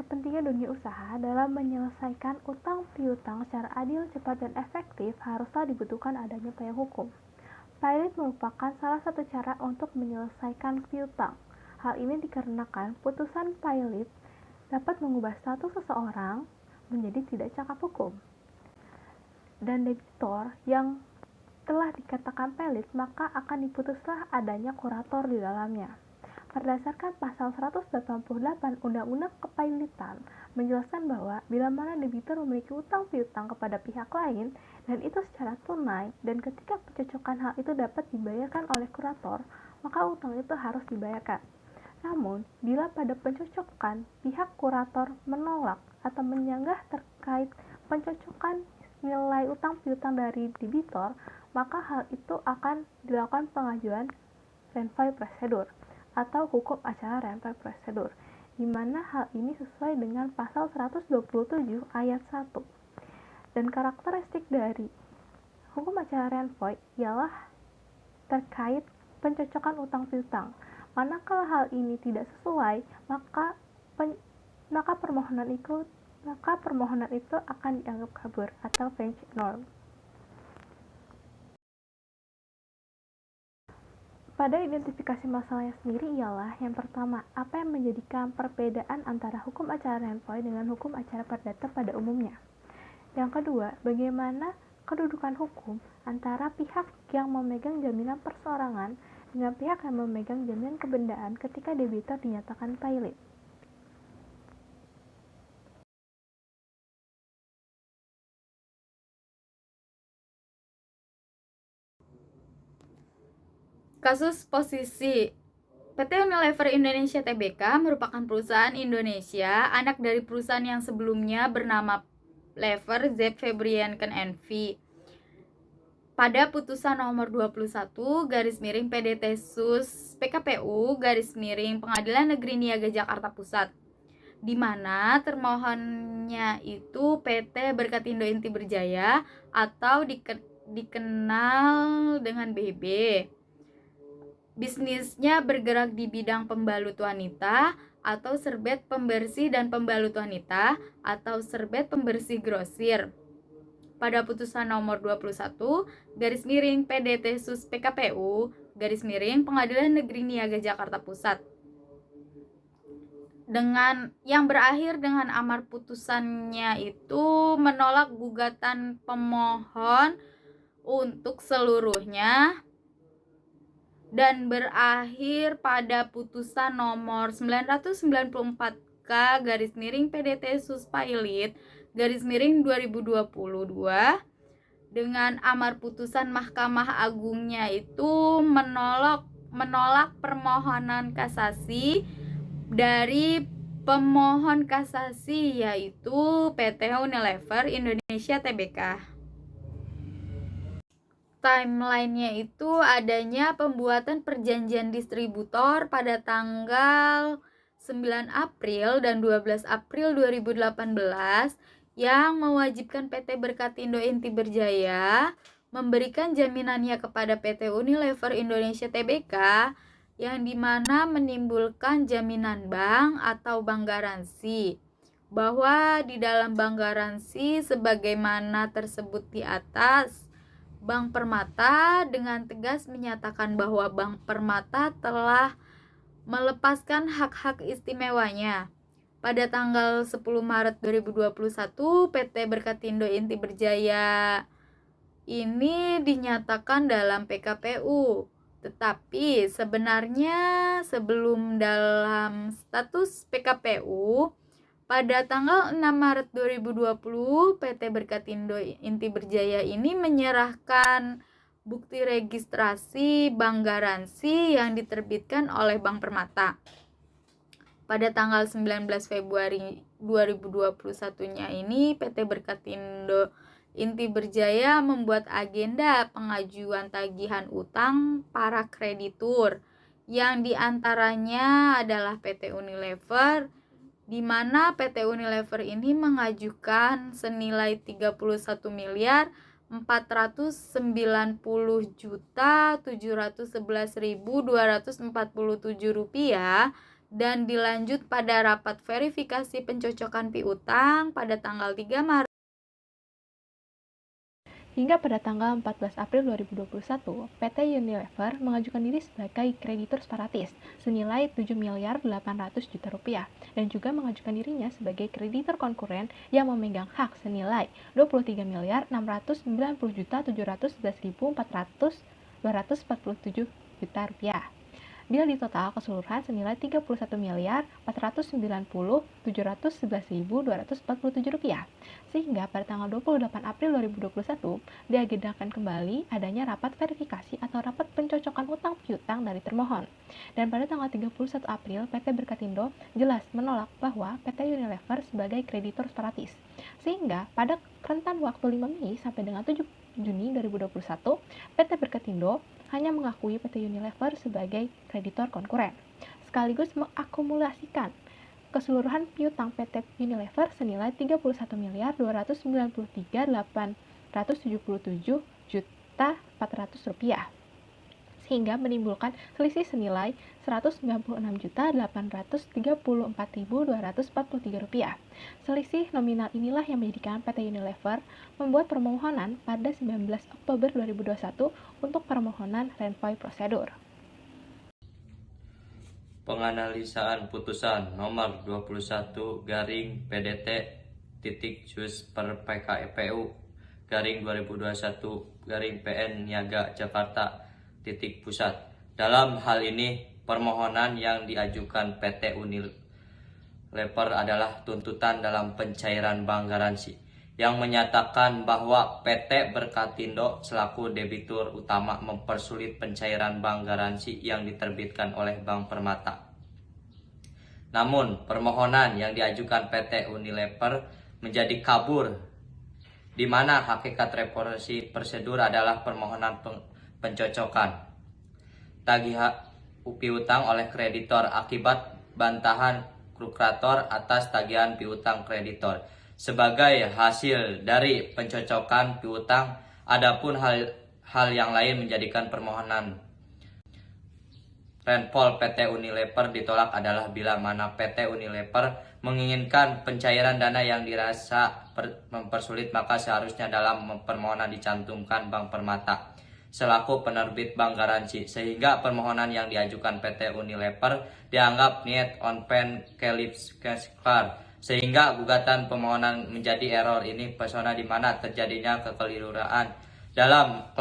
kepentingan dunia usaha dalam menyelesaikan utang piutang secara adil, cepat, dan efektif, haruslah dibutuhkan adanya payung hukum. Pilot merupakan salah satu cara untuk menyelesaikan piutang. Hal ini dikarenakan putusan pilot dapat mengubah status seseorang menjadi tidak cakap hukum. Dan debitor yang telah dikatakan pilot, maka akan diputuslah adanya kurator di dalamnya. Berdasarkan pasal 188 Undang-Undang Kepailitan menjelaskan bahwa bila mana debitur memiliki utang piutang kepada pihak lain dan itu secara tunai, dan ketika pencocokan hal itu dapat dibayarkan oleh kurator, maka utang itu harus dibayarkan. Namun, bila pada pencocokan pihak kurator menolak atau menyanggah terkait pencocokan nilai utang piutang dari debitor, maka hal itu akan dilakukan pengajuan renvoi prosedur atau hukum acara renvoi prosedur, di mana hal ini sesuai dengan pasal 127 ayat 1. Dan karakteristik dari hukum acara renvoi ialah terkait pencocokan utang piutang. Manakala hal ini tidak sesuai, maka permohonan itu akan dianggap kabur atau bench norm. Pada identifikasi masalahnya sendiri ialah yang pertama, apa yang menjadikan perbedaan antara hukum acara renvoi dengan hukum acara perdata pada umumnya. Yang kedua, bagaimana kedudukan hukum antara pihak yang memegang jaminan perseorangan dengan pihak yang memegang jaminan kebendaan ketika debitur dinyatakan pilot. Kasus posisi PT Unilever Indonesia Tbk merupakan perusahaan Indonesia anak dari perusahaan yang sebelumnya bernama Lever Z Febrian NV. Pada putusan nomor 21 PDT Sus PKPU Pengadilan Negeri Niaga Jakarta Pusat, di mana termohonnya itu PT Berkatindo Inti Berjaya atau dikenal dengan BB. Bisnisnya bergerak di bidang pembalut wanita atau serbet pembersih dan pembalut wanita atau serbet pembersih grosir. Pada putusan nomor 21 PDT Sus PKPU Pengadilan Negeri Niaga Jakarta Pusat, dengan yang berakhir dengan amar putusannya itu menolak gugatan pemohon untuk seluruhnya dan berakhir pada putusan nomor 994K PDT Sus Pilot 2022 dengan amar putusan Mahkamah Agungnya itu menolak permohonan kasasi dari pemohon kasasi, yaitu PT Unilever Indonesia Tbk. Timeline-nya itu adanya pembuatan perjanjian distributor pada tanggal 9 April dan 12 April 2018 yang mewajibkan PT Berkatindo Inti Berjaya memberikan jaminannya kepada PT Unilever Indonesia Tbk, yang dimana menimbulkan jaminan bank atau bank garansi, bahwa di dalam bank garansi sebagaimana tersebut di atas, Bank Permata dengan tegas menyatakan bahwa Bank Permata telah melepaskan hak-hak istimewanya. Pada tanggal 10 Maret 2021, PT Berkatindo Inti Berjaya ini dinyatakan dalam PKPU. Tetapi sebenarnya sebelum dalam status PKPU, pada tanggal 6 Maret 2020, PT Berkatindo Inti Berjaya ini menyerahkan bukti registrasi bank garansi yang diterbitkan oleh Bank Permata. Pada tanggal 19 Februari 2021-nya ini, PT Berkatindo Inti Berjaya membuat agenda pengajuan tagihan utang para kreditur, yang diantaranya adalah PT Unilever, di mana PT Unilever ini mengajukan senilai 31.490.711.247 rupiah dan dilanjut pada rapat verifikasi pencocokan piutang pada tanggal 3 Maret. Hingga pada tanggal 14 April 2021, PT Unilever mengajukan diri sebagai kreditur separatis senilai 7 miliar 800 juta rupiah dan juga mengajukan dirinya sebagai kreditur konkuren yang memegang hak senilai 23 miliar 690 juta 711.247 juta rupiah. Bila ditotal keseluruhan senilai 31 miliar 490.711.247 rupiah. Sehingga pada tanggal 28 April 2021 diagendakan kembali adanya rapat verifikasi atau rapat pencocokan utang piutang dari termohon. Dan pada tanggal 31 April PT Berkatindo jelas menolak bahwa PT Unilever sebagai kreditur separatis. Sehingga pada rentan waktu 5 Mei sampai dengan 7 Juni 2021, PT Berkatindo hanya mengakui PT Unilever sebagai kreditor konkuren, sekaligus mengakumulasikan keseluruhan piutang PT Unilever senilai 31 miliar 293.877 juta 400 rupiah, sehingga menimbulkan selisih senilai 196.834.243 rupiah. Selisih nominal inilah yang menjadikan PT Unilever membuat permohonan pada 19 Oktober 2021 untuk permohonan renvoy prosedur. Penganalisaan putusan nomor 21 garing PDT titik Jus per PKPU garing 2021 garing PN Niaga Jakarta titik Pusat. Dalam hal ini permohonan yang diajukan PT Unilever adalah tuntutan dalam pencairan bank garansi yang menyatakan bahwa PT Berkatindo selaku debitur utama mempersulit pencairan bank garansi yang diterbitkan oleh Bank Permata. Namun, permohonan yang diajukan PT Unilever menjadi kabur, di mana hakikat reporsi prosedur adalah permohonan pencocokan tagihan piutang oleh kreditor akibat bantahan prokurator atas tagihan piutang kreditor. Sebagai hasil dari pencocokan piutang, adapun hal yang lain menjadikan permohonan renpol PT Unilever ditolak adalah bila mana PT Unilever menginginkan pencairan dana yang dirasa mempersulit, maka seharusnya dalam permohonan dicantumkan Bank Permata selaku penerbit bank garansi, sehingga permohonan yang diajukan PT Unilever dianggap niet on pen kelipskar, sehingga gugatan permohonan menjadi error. Ini persona di mana terjadinya kekeliruan dalam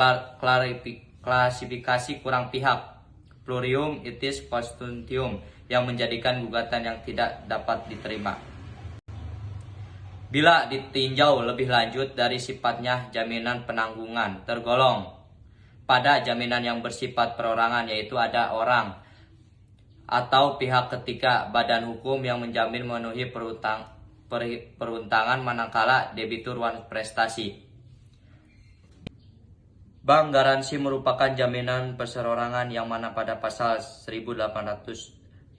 klasifikasi kurang pihak plurium itis constantium yang menjadikan gugatan yang tidak dapat diterima. Bila ditinjau lebih lanjut dari sifatnya, jaminan penanggungan tergolong pada jaminan yang bersifat perorangan, yaitu ada orang atau pihak ketiga badan hukum yang menjamin memenuhi peruntangan manakala debitur wan prestasi. Bank garansi merupakan jaminan perserorangan yang mana pada pasal 1820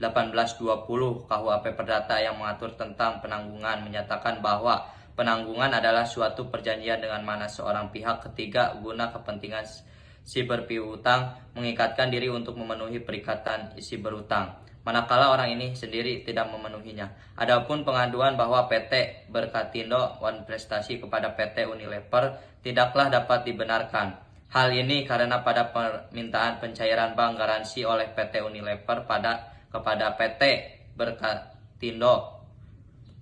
KUHP Perdata yang mengatur tentang penanggungan menyatakan bahwa penanggungan adalah suatu perjanjian dengan mana seorang pihak ketiga guna kepentingan si berpiutang mengikatkan diri untuk memenuhi perikatan isi berutang, manakala orang ini sendiri tidak memenuhinya. Adapun pengaduan bahwa PT Berkatindo wan prestasi kepada PT Unilever tidaklah dapat dibenarkan. Hal ini karena pada permintaan pencairan bank garansi oleh PT Unilever kepada PT Berkatindo,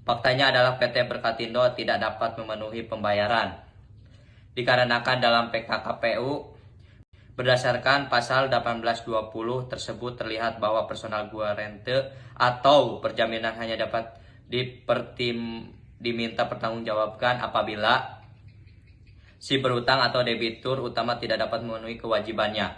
faktanya adalah PT Berkatindo tidak dapat memenuhi pembayaran. Dikarenakan dalam PKKPU berdasarkan pasal 1820 tersebut terlihat bahwa personal guarante atau perjaminan hanya dapat diminta pertanggungjawabkan apabila si berutang atau debitur utama tidak dapat memenuhi kewajibannya.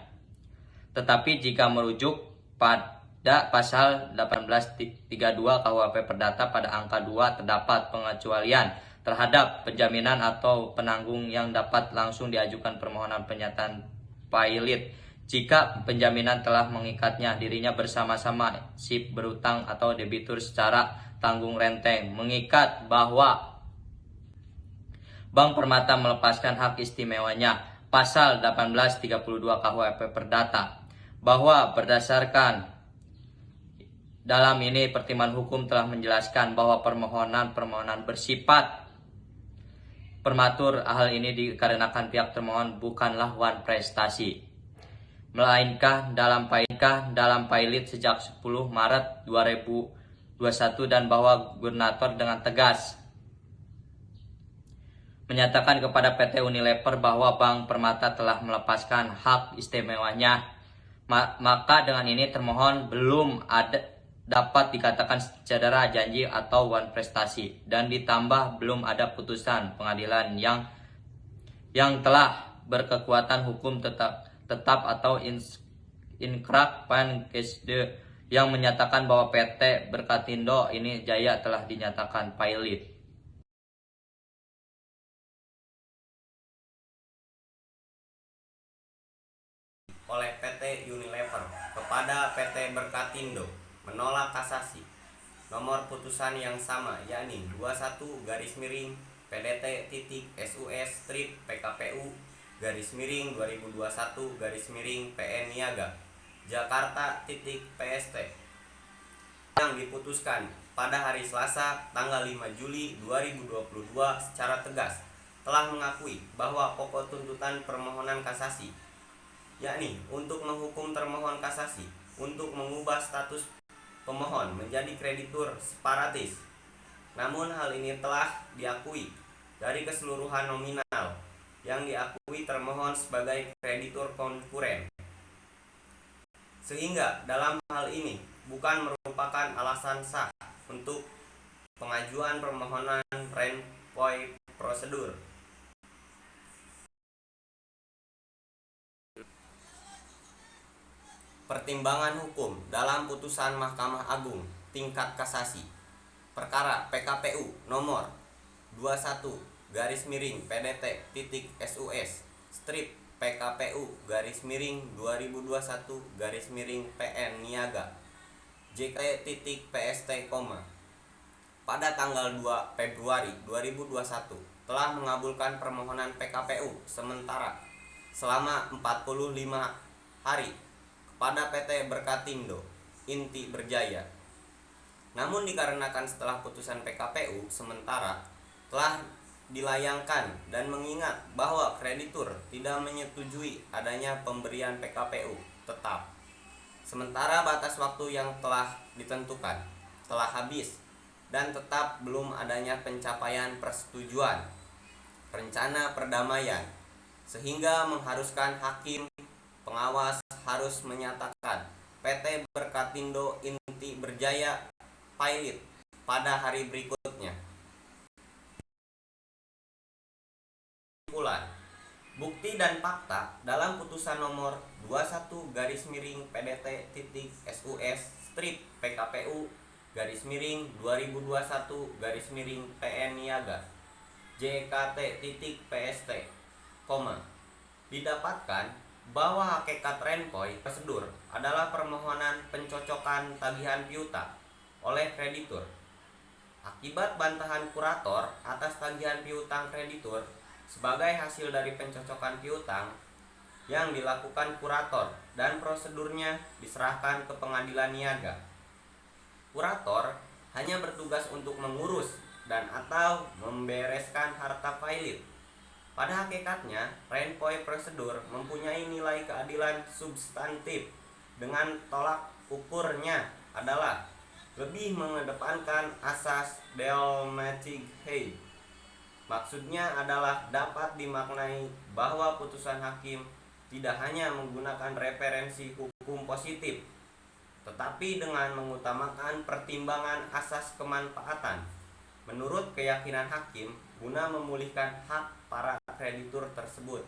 Tetapi jika merujuk pada pasal 1832 KUHP Perdata pada angka 2 terdapat pengecualian terhadap penjaminan atau penanggung yang dapat langsung diajukan permohonan pernyataan pailit jika penjaminan telah mengikatnya dirinya bersama-sama si berutang atau debitur secara tanggung renteng, mengikat bahwa Bank Permata melepaskan hak istimewanya pasal 1832 KUHP Perdata, bahwa berdasarkan Dalam ini pertimbangan hukum telah menjelaskan bahwa permohonan bersifat prematur. Hal ini dikarenakan pihak termohon bukanlah wan prestasi, melainkan dalam pilot sejak 10 Maret 2021 dan bahwa gubernator dengan tegas menyatakan kepada PT Unilever bahwa Bank Permata telah melepaskan hak istimewanya. Maka dengan ini termohon belum dapat dikatakan cedera janji atau wan prestasi, dan ditambah belum ada putusan pengadilan yang telah berkekuatan hukum tetap atau inkrah pankesde yang menyatakan bahwa PT Berkatindo ini Jaya telah dinyatakan pilot. Oleh PT Unilever kepada PT Berkatindo menolak kasasi nomor putusan yang sama, yakni 21-PKPU/2021-PN Niaga Jakarta.PST yang diputuskan pada hari Selasa tanggal 5 Juli 2022 secara tegas telah mengakui bahwa pokok tuntutan permohonan kasasi, yakni untuk menghukum termohon kasasi untuk mengubah status pemohon menjadi kreditur separatis. Namun hal ini telah diakui dari keseluruhan nominal yang diakui termohon sebagai kreditur konkuren. Sehingga dalam hal ini bukan merupakan alasan sah untuk pengajuan permohonan renvoy prosedur. Pertimbangan hukum dalam putusan Mahkamah Agung tingkat kasasi perkara PKPU nomor 21-PDT.SUS strip PKPU-2021-PN Niaga JK.PST, pada tanggal 2 Februari 2021 telah mengabulkan permohonan PKPU sementara selama 45 hari pada PT Berkatindo Inti Berjaya. Namun dikarenakan setelah putusan PKPU sementara telah dilayangkan dan mengingat bahwa kreditur tidak menyetujui adanya pemberian PKPU tetap, sementara batas waktu yang telah ditentukan telah habis dan tetap belum adanya pencapaian persetujuan rencana perdamaian, sehingga mengharuskan hakim pengawas harus menyatakan PT Berkatindo Inti Berjaya pilot pada hari berikutnya. Kesimpulan, bukti dan fakta dalam putusan nomor 21-PDT.SUS strip PKPU-2021-PN Niaga JKT.PST, didapatkan bahwa hakikat renvoy prosedur adalah permohonan pencocokan tagihan piutang oleh kreditur. Akibat bantahan kurator atas tagihan piutang kreditur sebagai hasil dari pencocokan piutang yang dilakukan kurator dan prosedurnya diserahkan ke pengadilan niaga. Kurator hanya bertugas untuk mengurus dan atau membereskan harta pilot. Pada hakikatnya, renvoy prosedur mempunyai nilai keadilan substantif dengan tolak ukurnya adalah lebih mengedepankan asas Delmetzig-Hay. Maksudnya adalah dapat dimaknai bahwa putusan hakim tidak hanya menggunakan referensi hukum positif, tetapi dengan mengutamakan pertimbangan asas kemanfaatan menurut keyakinan hakim guna memulihkan hak para kreditur tersebut.